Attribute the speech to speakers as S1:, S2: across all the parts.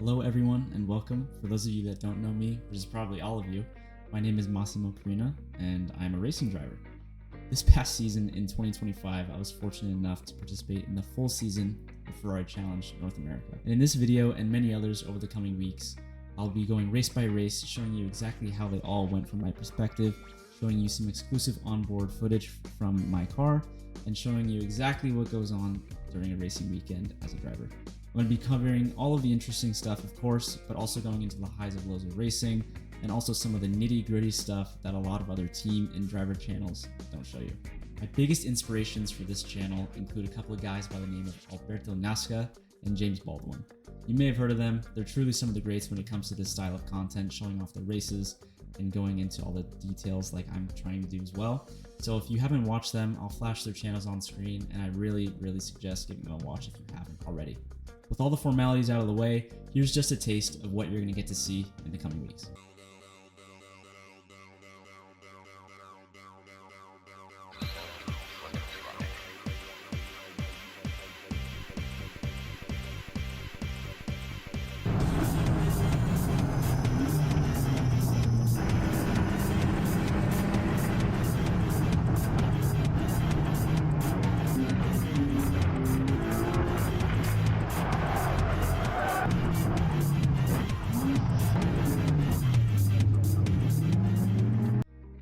S1: Hello everyone and welcome. For those of you that don't know me, which is probably all of you, my name is Massimo Carina and I'm a racing driver. This past season in 2025, I was fortunate enough to participate in the full season of Ferrari Challenge North America. And in this video and many others over the coming weeks, I'll be going race by race, showing you exactly how they all went from my perspective, showing you some exclusive onboard footage from my car, and showing you exactly what goes on during a racing weekend as a driver. I'm going to be covering all of the interesting stuff, of course, but also going into the highs and lows of racing, and also some of the nitty-gritty stuff that a lot of other team and driver channels don't show you. My biggest inspirations for this channel include a couple of guys by the name of Alberto Nasca and James Baldwin. You may have heard of them. They're truly some of the greats when it comes to this style of content, showing off the races and going into all the details like I'm trying to do as well. So if you haven't watched them, I'll flash their channels on screen, and I really suggest giving them a watch if you haven't already. With all the formalities out of the way, here's just a taste of what you're going to get to see in the coming weeks.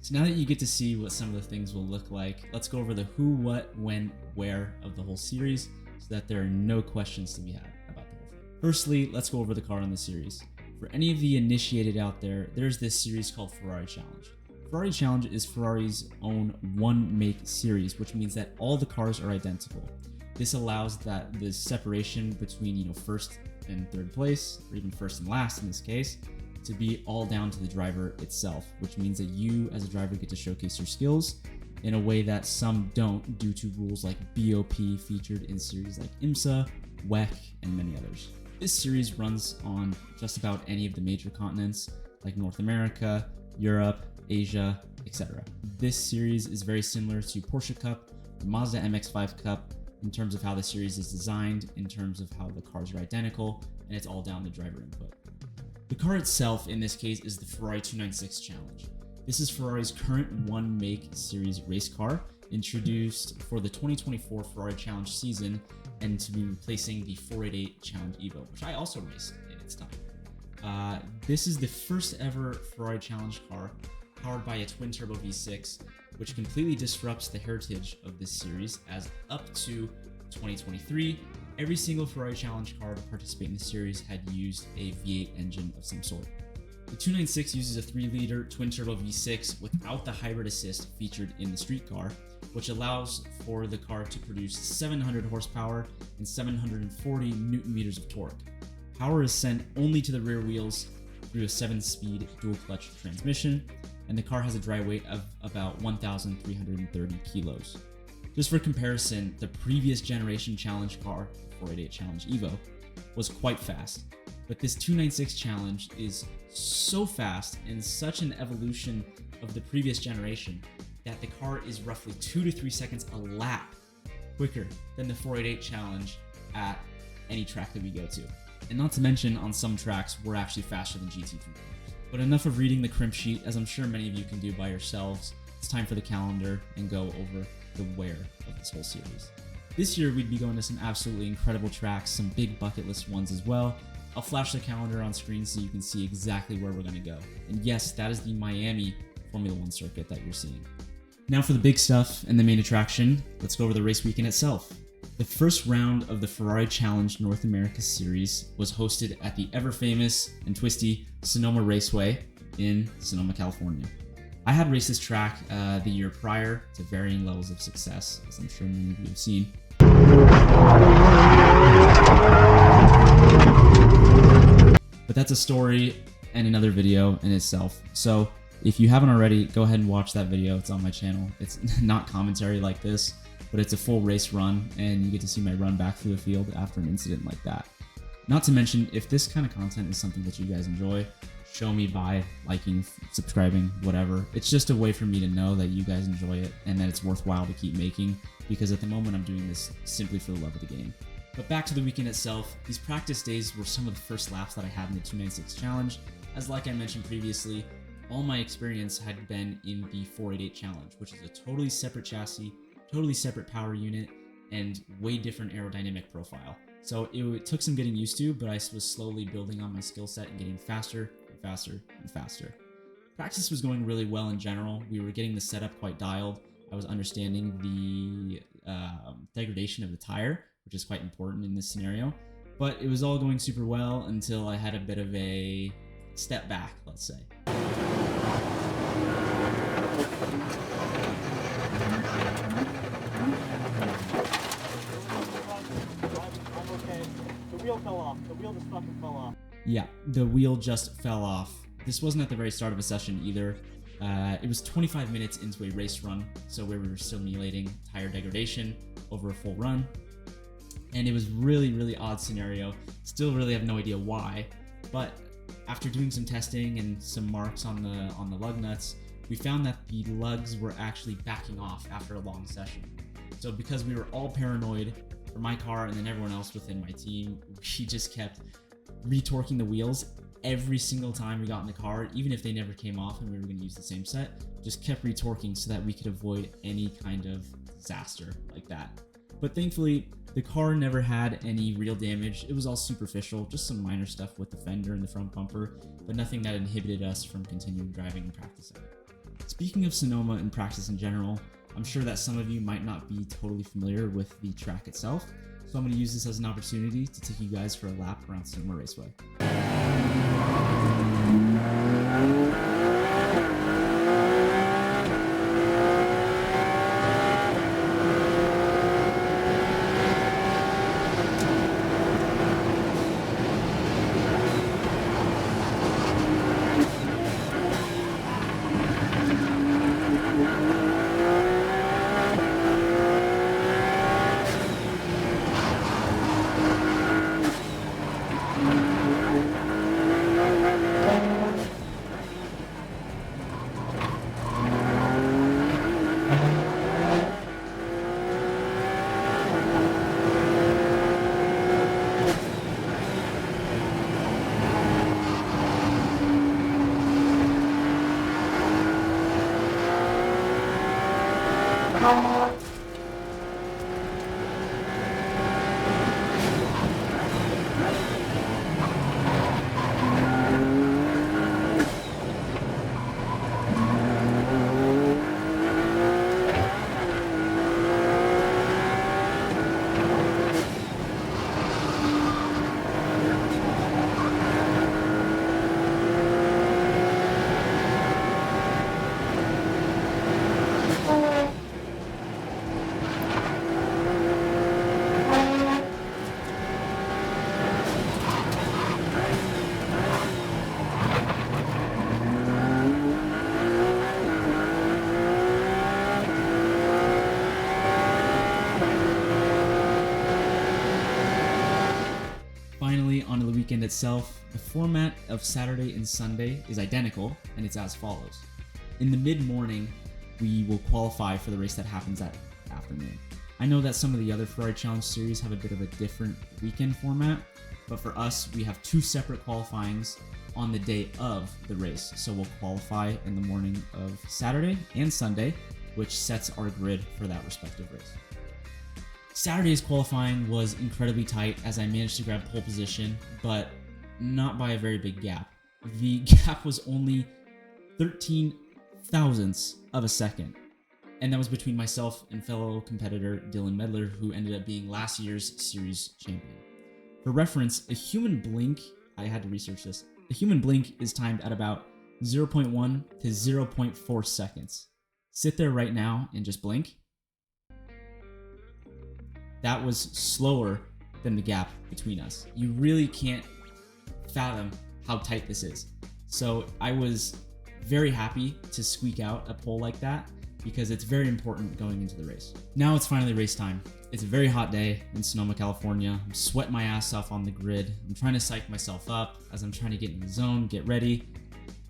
S1: So now that you get to see what some of the things will look like, let's go over the who, what, when, where of the whole series so that there are no questions to be had about the whole thing. Firstly, let's go over the car in the series. For any of the initiated out there, there's this series called Ferrari Challenge. Ferrari Challenge is Ferrari's own one-make series, which means that all the cars are identical. This allows that the separation between, first and third place, or even first and last in this case, to be all down to the driver itself, which means that you as a driver get to showcase your skills in a way that some don't due to rules like BOP featured in series like IMSA, WEC, and many others. This series runs on just about any of the major continents like North America, Europe, Asia, etc. This series is very similar to Porsche Cup or Mazda MX-5 Cup in terms of how the series is designed, in terms of how the cars are identical, and it's all down to driver input. The car itself, in this case, is the Ferrari 296 Challenge. This is Ferrari's current one-make series race car, introduced for the 2024 Ferrari Challenge season and to be replacing the 488 Challenge Evo, which I also raced in its time. This is the first ever Ferrari Challenge car powered by a twin-turbo V6, which completely disrupts the heritage of this series, as up to 2023, every single Ferrari Challenge car to participate in the series had used a V8 engine of some sort. The 296 uses a 3-liter twin-turbo V6 without the hybrid assist featured in the street car, which allows for the car to produce 700 horsepower and 740 newton-meters of torque. Power is sent only to the rear wheels through a 7-speed dual-clutch transmission, and the car has a dry weight of about 1,330 kilos. Just for comparison, the previous generation Challenge car, the 488 Challenge Evo, was quite fast, but this 296 Challenge is so fast and such an evolution of the previous generation that the car is roughly 2 to 3 seconds a lap quicker than the 488 Challenge at any track that we go to. And not to mention, on some tracks, we're actually faster than GT3 cars. But enough of reading the crimp sheet, as I'm sure many of you can do by yourselves. It's time for the calendar and go over the where of this whole series. This year we'd be going to some absolutely incredible tracks, some big bucket list ones as well. I'll flash the calendar on screen so you can see exactly where we're going to go. And yes, that is the Miami Formula One circuit that you're seeing. Now for the big stuff and the main attraction, let's go over the race weekend itself. The first round of the Ferrari Challenge North America series was hosted at the ever famous and twisty Sonoma Raceway in Sonoma, California. I had raced this track the year prior to varying levels of success, as I'm sure many of you have seen. But that's a story and another video in itself. So if you haven't already, go ahead and watch that video. It's on my channel. It's not commentary like this, but it's a full race run, and you get to see my run back through the field after an incident like that. Not to mention, if this kind of content is something that you guys enjoy, show me by liking, subscribing, whatever. It's just a way for me to know that you guys enjoy it and that it's worthwhile to keep making, because at the moment I'm doing this simply for the love of the game. But back to the weekend itself, these practice days were some of the first laps that I had in the 296 challenge, as like I mentioned previously, all my experience had been in the 488 challenge, which is a totally separate chassis, totally separate power unit, and way different aerodynamic profile. So it took some getting used to, but I was slowly building on my skill set and getting faster and faster and faster. Practice was going really well in general. We were getting the setup quite dialed. I was understanding the degradation of the tire, which is quite important in this scenario. But it was all going super well until I had a bit of a step back, let's say.
S2: The wheel just fucking fell off.
S1: Yeah, the wheel just fell off. This wasn't at the very start of a session either. It was 25 minutes into a race run, so we were simulating tire degradation over a full run. And it was really odd scenario. Still really have no idea why, but after doing some testing and some marks on the lug nuts, we found that the lugs were actually backing off after a long session. So because we were all paranoid for my car and then everyone else within my team, we just kept retorquing the wheels every single time we got in the car, even if they never came off and we were going to use the same set, just kept retorquing so that we could avoid any kind of disaster like that. But thankfully, the car never had any real damage. It was all superficial, just some minor stuff with the fender and the front bumper, but nothing that inhibited us from continuing driving and practicing. Speaking of Sonoma and practice in general, I'm sure that some of you might not be totally familiar with the track itself, so I'm going to use this as an opportunity to take you guys for a lap around Sonoma Raceway. Finally, onto the weekend itself. The format of Saturday and Sunday is identical, and it's as follows. In the mid-morning, we will qualify for the race that happens that afternoon. I know that some of the other Ferrari Challenge series have a bit of a different weekend format, but for us, we have two separate qualifyings on the day of the race. So we'll qualify in the morning of Saturday and Sunday, which sets our grid for that respective race. Saturday's qualifying was incredibly tight as I managed to grab pole position, but not by a very big gap. The gap was only 13 thousandths of a second, and that was between myself and fellow competitor Dylan Medler, who ended up being last year's series champion. For reference, a human blink, I had to research this, a human blink is timed at about 0.1 to 0.4 seconds. Sit there right now and just blink. That was slower than the gap between us. You really can't fathom how tight this is. So I was very happy to squeak out a pole like that because it's very important going into the race. Now it's finally race time. It's a very hot day in Sonoma, California. I'm sweating my ass off on the grid. I'm trying to psych myself up as I'm trying to get in the zone, get ready.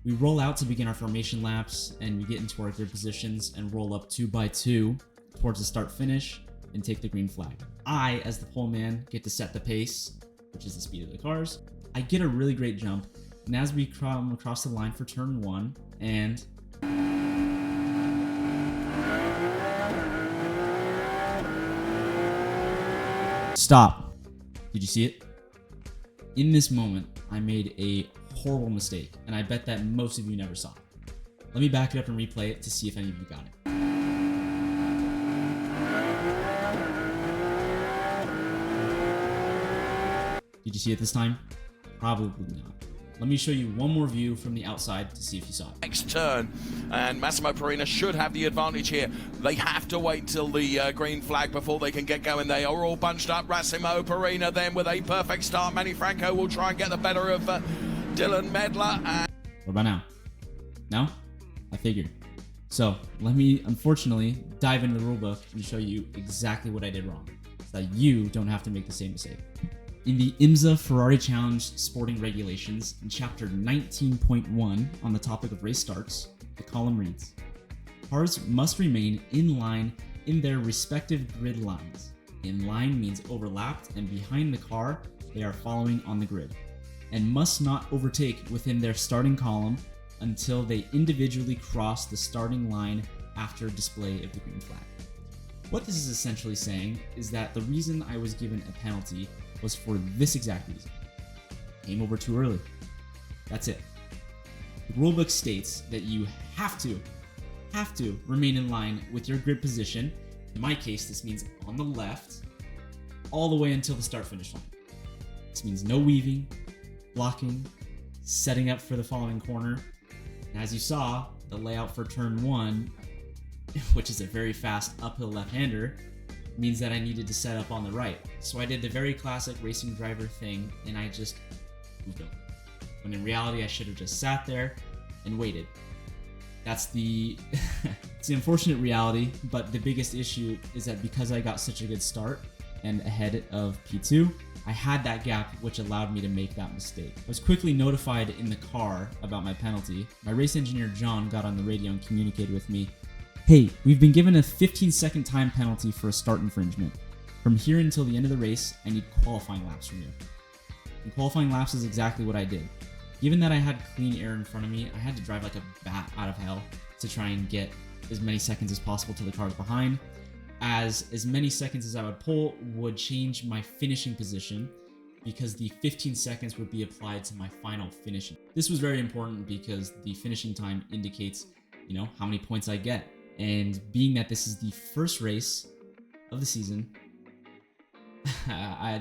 S1: We roll out to begin our formation laps and we get into our grid positions and roll up 2 by 2 towards the start finish. and take the green flag. I, as the pole man, get to set the pace, which is the speed of the cars. I get a really great jump, and as we come across the line for turn 1, and stop. Did you see it? In this moment, I made a horrible mistake, and I bet that most of you never saw it. Let me back it up and replay it to see if any of you got it. Did you see it this time? Probably not. Let me show you one more view from the outside to see if you saw it.
S3: Next turn, and Massimo Perina should have the advantage here. They have to wait till the green flag before they can get going. They are all bunched up. Massimo Perina then with a perfect start. Manny Franco will try and get the better of Dylan Medler. And
S1: what about now? No? I figured. So let me, unfortunately, dive into the rulebook and show you exactly what I did wrong, so that you don't have to make the same mistake. In the IMSA Ferrari Challenge sporting regulations, in chapter 19.1 on the topic of race starts, the column reads, cars must remain in line in their respective grid lines. In line means overlapped, and behind the car they are following on the grid, and must not overtake within their starting column until they individually cross the starting line after display of the green flag. What this is essentially saying is that the reason I was given a penalty was for this exact reason. Came over too early. That's it. The rulebook states that you have to remain in line with your grid position. In my case, this means on the left, all the way until the start-finish line. This means no weaving, blocking, setting up for the following corner. And as you saw, the layout for turn 1, which is a very fast uphill left-hander, means that I needed to set up on the right. So I did the very classic racing driver thing, and I just moved over. When in reality, I should have just sat there and waited. That's the it's the unfortunate reality, but the biggest issue is that because I got such a good start and ahead of P2, I had that gap, which allowed me to make that mistake. I was quickly notified in the car about my penalty. My race engineer John got on the radio and communicated with me, hey, we've been given a 15-second time penalty for a start infringement. From here until the end of the race, I need qualifying laps from you. And qualifying laps is exactly what I did. Given that I had clean air in front of me, I had to drive like a bat out of hell to try and get as many seconds as possible to the cars behind, as many seconds as I would pull would change my finishing position, because the 15 seconds would be applied to my final finishing. This was very important because the finishing time indicates, how many points I get. And being that this is the first race of the season,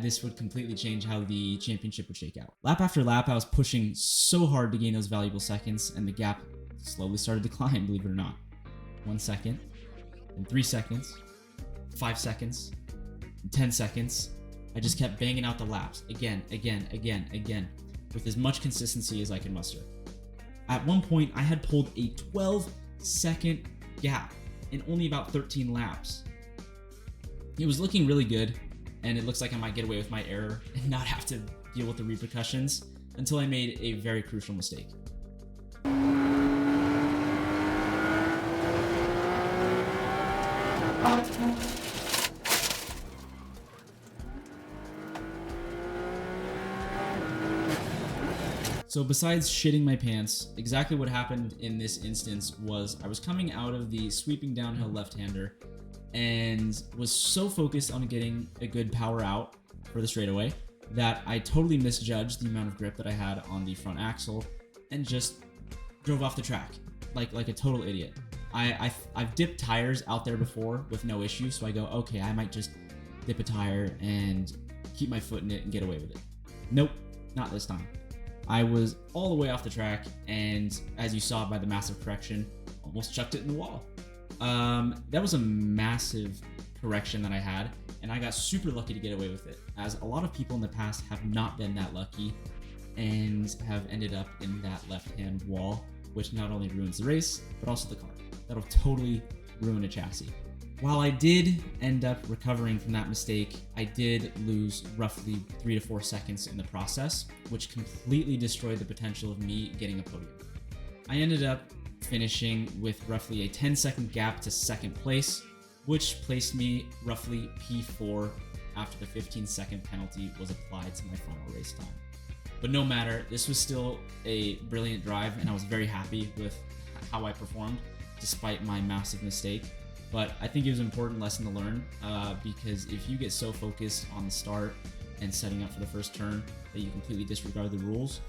S1: this would completely change how the championship would shake out. Lap after lap, I was pushing so hard to gain those valuable seconds, and the gap slowly started to climb, believe it or not. 1 second, and 3 seconds, 5 seconds, and 10 seconds. I just kept banging out the laps again, with as much consistency as I could muster. At one point, I had pulled a 12-second gap in only about 13 laps. It was looking really good, and it looks like I might get away with my error and not have to deal with the repercussions until I made a very crucial mistake. So besides shitting my pants, exactly what happened in this instance was I was coming out of the sweeping downhill left-hander and was so focused on getting a good power out for the straightaway that I totally misjudged the amount of grip that I had on the front axle and just drove off the track like a total idiot. I've dipped tires out there before with no issue, so I go, okay, I might just dip a tire and keep my foot in it and get away with it. Nope, not this time. I was all the way off the track, and as you saw by the massive correction, almost chucked it in the wall. That was a massive correction that I had, and I got super lucky to get away with it, as a lot of people in the past have not been that lucky and have ended up in that left-hand wall, which not only ruins the race, but also the car. That'll totally ruin a chassis. While I did end up recovering from that mistake, I did lose roughly 3 to 4 seconds in the process, which completely destroyed the potential of me getting a podium. I ended up finishing with roughly a 10-second gap to second place, which placed me roughly P4 after the 15-second penalty was applied to my final race time. But no matter, this was still a brilliant drive, and I was very happy with how I performed despite my massive mistake. But I think it was an important lesson to learn because if you get so focused on the start and setting up for the first turn that you completely disregard the rules,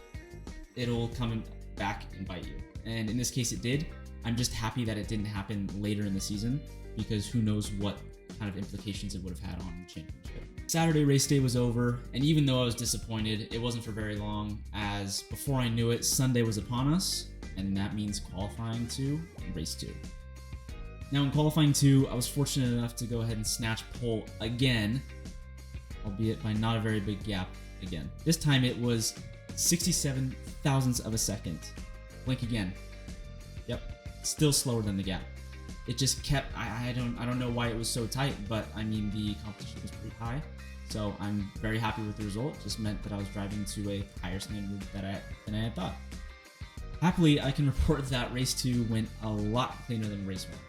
S1: it'll come back and bite you. And in this case it did. I'm just happy that it didn't happen later in the season because who knows what kind of implications it would have had on the championship. Saturday race day was over, and even though I was disappointed, it wasn't for very long, as before I knew it, Sunday was upon us, and that means qualifying 2 and race 2. Now in qualifying 2, I was fortunate enough to go ahead and snatch pole again, albeit by not a very big gap again. This time it was 67 thousandths of a second. Blink again. Yep, still slower than the gap. It just kept, I don't know why it was so tight, but I mean the competition was pretty high, so I'm very happy with the result. It just meant that I was driving to a higher standard than I had thought. Happily, I can report that race 2 went a lot cleaner than race 1.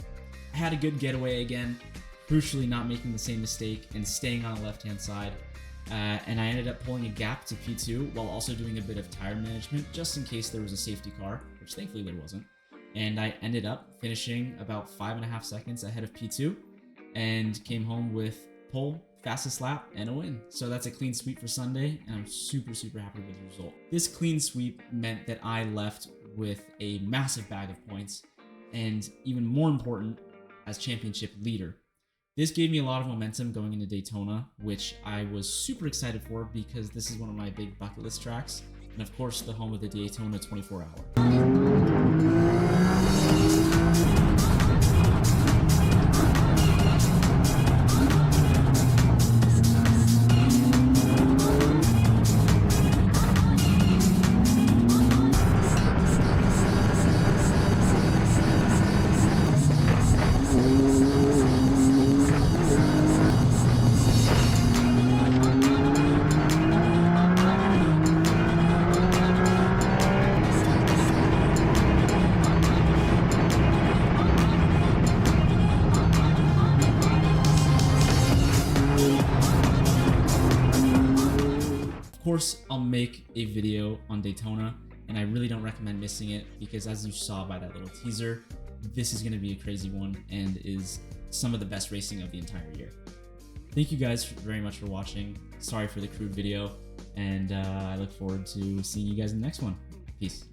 S1: I had a good getaway again, crucially not making the same mistake and staying on the left-hand side, and I ended up pulling a gap to P2 while also doing a bit of tire management just in case there was a safety car, which thankfully there wasn't. And I ended up finishing about 5.5 seconds ahead of P2 and came home with pole, fastest lap, and a win. So that's a clean sweep for Sunday, and I'm super happy with the result. This clean sweep meant that I left with a massive bag of points, and even more important, as championship leader. This gave me a lot of momentum going into Daytona, which I was super excited for because this is one of my big bucket list tracks, and of course the home of the Daytona 24-hour. Of course, I'll make a video on Daytona, and I really don't recommend missing it because as you saw by that little teaser, this is going to be a crazy one and is some of the best racing of the entire year. Thank you guys very much for watching. Sorry for the crude video, and I look forward to seeing you guys in the next one. Peace.